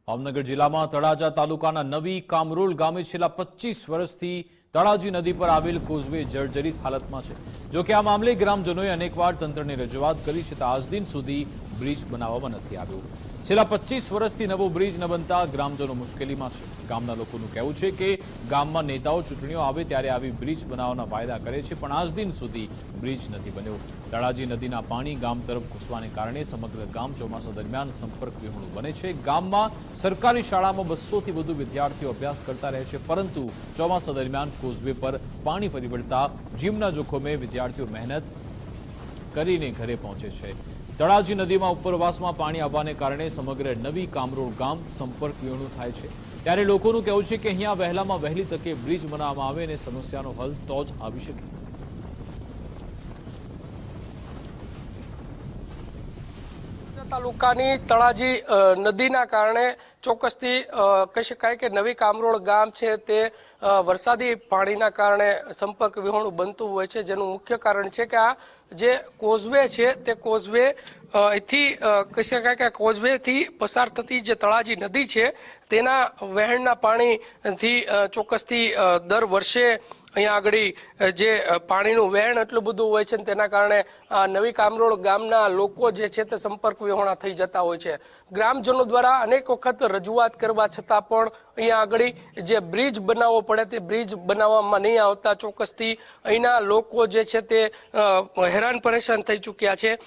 ભાવનગર જિલ્લામાં તળાજા તાલુકાના નવી કામરોલ ગામે છેલ્લા 25 વર્ષથી તળાજી નદી પર આવેલ કોઝવે જર્જરિત હાલતમાં છે। જો કે આ મામલે ગ્રામજનોએ અનેકવાર તંત્રને રજૂઆત કરી છતાં આજ દિન સુધી બ્રિજ બનાવવામાં નથી આવ્યો। છેલ્લા 25 વર્ષથી નવો બ્રિજ ન બનતા ગ્રામજનો મુશ્કેલીમાં છે। ગામના લોકોનું કહેવું છે કે ગામમાં નેતાઓ ચૂંટણીઓ આવે ત્યારે આવી બ્રિજ બનાવવાના વાયદા કરે છે, પણ આજ દિન સુધી બ્રિજ નથી બન્યો। તળાજી નદીના પાણી ગામ તરફ ઘૂસવાને કારણે સમગ્ર ગામ ચોમાસા દરમિયાન સંપર્ક વિહોણું બને છે। ગામમાં સરકારી શાળામાં 200થી વધુ વિદ્યાર્થીઓ અભ્યાસ કરતા રહે છે, પરંતુ ચોમાસા દરમિયાન કોઝવે પર પાણી ફરી વળતા જીવના જોખમે વિદ્યાર્થીઓ મહેનત કરીને ઘરે પહોંચે છે। તળાજી નદીમાં ઉપરવાસમાં પાણી આવવાને કારણે સમગ્ર નવી કામરોળ ગામ સંપર્ક વિહોણું થાય છે। ત્યારે લોકોનું કહેવું છે કે અહીંયા વહેલામાં વહેલી તકે બ્રિજ બનાવવામાં આવે અને સમસ્યાનો હલ તો જ આવી શકે। તાલુકાની તળાજી નદીના કારણે ચોક્કસથી કહી શકાય કે નવી કામરોળ ગામ છે તે વરસાદી પાણીના કારણે સંપર્ક વિહોણું બનતું હોય છે, જેનું મુખ્ય કારણ છે કે આ જે કોઝવે છે તે કોઝવે થી કહી શકાય કે કોઝવેથી પસાર થતી જે તળાજી નદી છે તેના વહેણના પાણીથી ચોક્કસથી દર વર્ષે અહીંયા આગળ જે પાણીનું વહેણ એટલું બધું હોય છે, તેના કારણે નવી કામરોળ ગામના લોકો જે છે તે સંપર્ક વિહોણા થઈ જતા હોય છે। ગ્રામજનો દ્વારા અનેક વખત રજૂઆત કરવા છતાં પણ અહીંયા આગળ જે બ્રિજ બનાવવો પડે તે બ્રિજ બનાવવામાં નહીં આવતા ચોક્કસથી અહીંના લોકો જે છે તે હેરાન પરેશાન થઈ ચૂક્યા છે।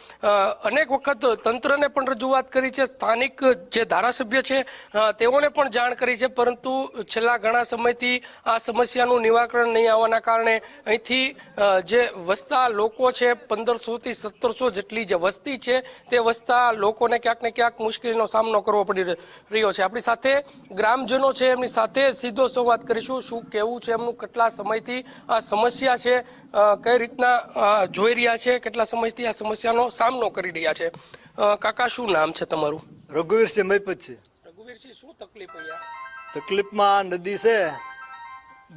અનેક વખત તંત્રને પણ રજૂઆત કરી છે, સ્થાનિક જે ધારાસભ્ય છે તેઓને પણ જાણ કરી છે, પરંતુ છેલ્લા ઘણા સમયથી આ સમસ્યાનું નિરાકરણ નહીં આવવાના કારણે અહીંથી જે વસતા લોકો છે 1500થી 1700 જેટલી જે વસ્તી છે તે વસતા લોકોને ક્યાંક ને ક્યાંક મુશ્કેલીનો સામનો કરવો પડી રહ્યો છે। આપણી સાથે ગ્રામજનો છે, એમની સાથે સીધો સંવાદ કરીશું। શું કહેવું છે એમનું, કેટલા સમયથી આ સમસ્યા છે, કઈ રીતના જોઈ રહ્યા છે, કેટલા સમયથી આ સમસ્યાનો સામનો કરી રહ્યા છે? કાકા, શું નામ છે તમારું? રઘુવીરસિંહ મૈપત છે। રઘુવીરસિંહ, શું તકલીફ અહીંયા? તકલીફમાં નદી છે,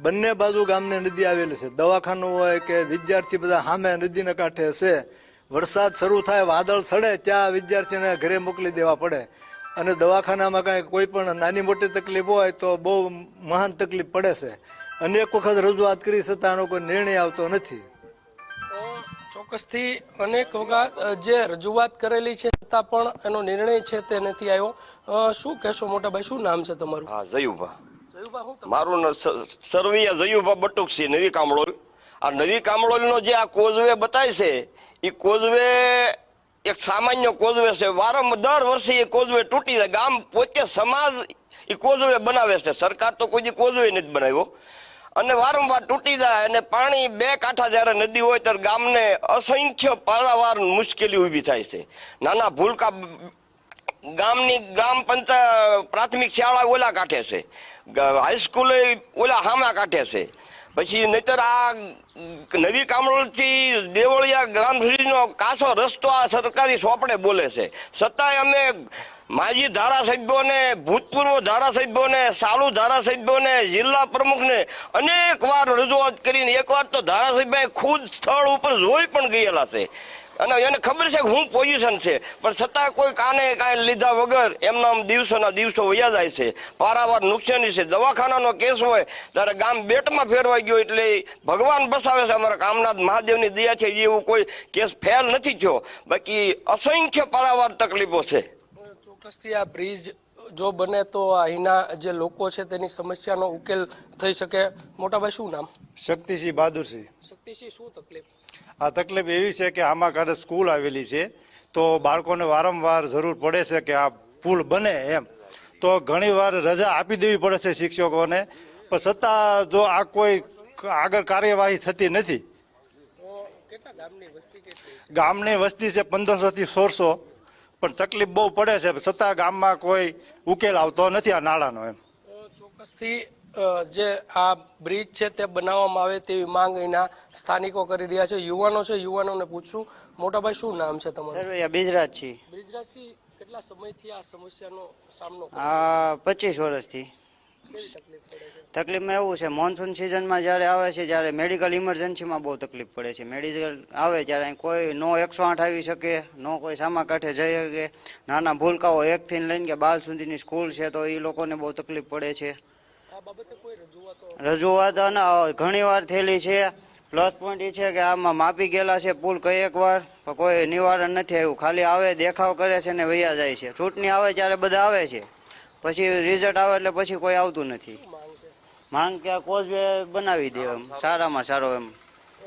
બંને બાજુ ગામને નદી આવેલી છે। દવાખાનું હોય કે વિદ્યાર્થી બધા સામે નદીના કાંઠે છે। વરસાદ શરૂ થાય, વાદળ ચડે ત્યાં વિદ્યાર્થીને ઘરે મોકલી દેવા પડે, અને દવાખાનામાં કાંઈ કોઈ પણ નાની મોટી તકલીફ હોય તો બહુ મહાન તકલીફ પડે છે। અનેક વખત રજૂઆત કરી છતાં આનો કોઈ નિર્ણય આવતો નથી। ચોક્કસથી અનેક વખત જે રજૂઆત કરેલી છે છતાં પણ એનો નિર્ણય છે તે નથી આવ્યો। શું કહેશો મોટાભાઈ, શું નામ છે તમારું? હા, જયુભા મારું સરવૈયા જયુભા બટુકસી, નવી કામરોલ। આ નવી કામરોલનો જે આ કોઝવે બતાય છે એ કોઝવે એક સામાન્ય કોઝવે છે। વારંવાર દર વર્ષે એ કોઝવે તૂટી જાય। ગામ પોતે સમાજ એ કોઝવે બનાવે છે, સરકાર તો કોઈ કોઝવે નથી બનાવ્યો, અને વારંવાર તૂટી જાય અને પાણી બે કાંઠા જયારે નદી હોય ત્યારે ગામને અસંખ્ય પારાવાર મુશ્કેલી ઊભી થાય છે। નાના ભૂલકા ગામની ગ્રામ પંચાયત પ્રાથમિક શાળા ઓલા કાંઠે છે, હાઈસ્કૂલ ઓલા હામા કાંઠે છે, પછી નહીતર આ નવી કામરોળથી દેવળિયા ગ્રામ સુધીનો કાસો રસ્તો આ સરકારી સોપડે બોલે છે। છતાંય અમે માજી ધારાસભ્યોને, ભૂતપૂર્વ ધારાસભ્યોને, ચાલુ ધારાસભ્યોને, જિલ્લા પ્રમુખને અનેક વાર રજૂઆત કરીને એકવાર તો ધારાસભ્ય ખુદ સ્થળ ઉપર જોઈ પણ ગયેલા છે, અને એને ખબર છે કે હું પોઝિશન છે, પણ છતાં કોઈ કાને કાંઈ લીધા વગર એમના દિવસોના દિવસો વયા જાય છે। પારાવાર નુકસાની છે। દવાખાનાનો કેસ હોય ત્યારે ગામ બેટમાં ફેરવાઈ ગયો એટલે ભગવાન બસાવે છે। અમારા કામનાથ મહાદેવની દયા છે, એવું કોઈ કેસ ફેલ નથી થયો, બાકી અસંખ્ય પારાવાર તકલીફો છે। ચોક્કસથી આ બ્રિજ જો બને તો અહીંના જે લોકો છે તેની સમસ્યાનો ઉકેલ થઈ શકે। મોટાભાઈ, શું નામ? શક્તિસિંહ બહાદુરસિંહ। શક્તિસિંહ, શું તકલીફ? આ તકલીફ એવી છે કે આમાં કાંઠે સ્કૂલ આવેલી છે, તો બાળકોને વારંવાર જરૂર પડે છે કે આ પુલ બને એમ, તો ઘણી વાર રજા આપી દેવી પડે છે શિક્ષકોને, પણ છતાં જો આ કોઈ આગળ કાર્યવાહી થતી નથી। ગામની વસ્તી છે 1500થી 1600, પણ તકલીફ બહુ પડે છે, છતાં ગામમાં કોઈ ઉકેલ આવતો નથી આ નાળાનો એમ। ચોક્કસથી જે આ બ્રિજ છે તે બનાવવામાં આવે તેવી માંગ અહીંના સ્થાનિકો કરી રહ્યા છે। યુવાનો છે, યુવાનોને પૂછશું। મોટાભાઈ, શું નામ છે તમારું? સરવૈયા બિજરાજસિંહ। બિજરાજસિંહ, કેટલા સમયથી આ સમસ્યાનો સામનો? 25 વર્ષથી। તકલીફમાં એવું છે, મોન્સૂન સિઝનમાં જ્યારે આવે છે ત્યારે મેડિકલ ઇમરજન્સીમાં બહુ તકલીફ પડે છે. મેડિકલ આવે ત્યારે અહીં કોઈ નો 108 આવી શકે, નો કોઈ સામા કાંઠે જઈ શકે. નાના ભૂલકાઓ 1 થી લઈને કે 12 સુધીની સ્કૂલ છે તો એ લોકોને બહુ તકલીફ પડે છે. રજૂઆત ઘણી વાર થયેલી છે. પ્લસ પોઈન્ટ એ છે કે આમાં માપી ગયેલા છે પુલ કઈ વાર, પણ કોઈ નિવારણ નથી આવ્યું. ખાલી આવે, દેખાવ કરે છે ને વૈયા જાય છે. ચૂંટણી આવે ત્યારે બધા આવે છે, પછી રિઝલ્ટ આવે એટલે પછી કોઈ આવતું નથી. માંગ કે કોઝવે બનાવી દે એમ સારામાં સારો. એમ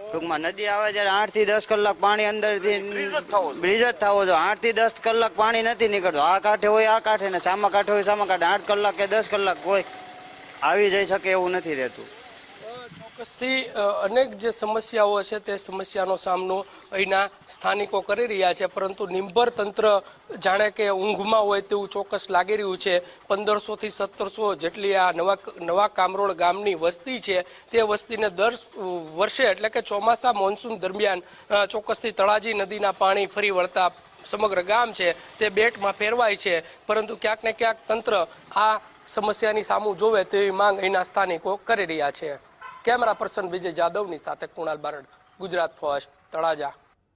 ટૂંકમાં નદી આવે ત્યારે 8 થી 10 કલાક પાણી અંદરથી બ્રિજ જ થવો જોઈએ. 8 થી 10 કલાક પાણી નથી નીકળતું. આ કાંઠે હોય આ કાંઠે ને સામા કાંઠે હોય સામા કાંઠે. 8 કલાક કે 10 કલાક કોઈ આવી જઈ શકે એવું નથી રહેતું. ચોક્કસથી અનેક જે સમસ્યાઓ છે તે સમસ્યાનો સામનો અહીંના સ્થાનિકો કરી રહ્યા છે, પરંતુ નિંભર તંત્ર જાણે કે ઊંઘમાં હોય તેવું ચોક્કસ લાગી રહ્યું છે. 1500 થી 1700 જેટલી આ નવા કામરોળ ગામની વસ્તી છે, તે વસ્તીને દર વર્ષે એટલે કે ચોમાસા મોન્સૂન દરમિયાન ચોક્કસથી તળાજી નદીના પાણી ફરી વળતા સમગ્ર ગામ છે તે બેટમાં ફેરવાય છે, પરંતુ ક્યાંક ને ક્યાંક તંત્ર આ સમસ્યાની સામું જોવે તેવી માંગ અહીંના સ્થાનિકો કરી રહ્યા છે. કેમેરા પર્સન વિજય જાદવની સાથે કુણાલ બારડ, ગુજરાત ફર્સ્ટ, તળાજા.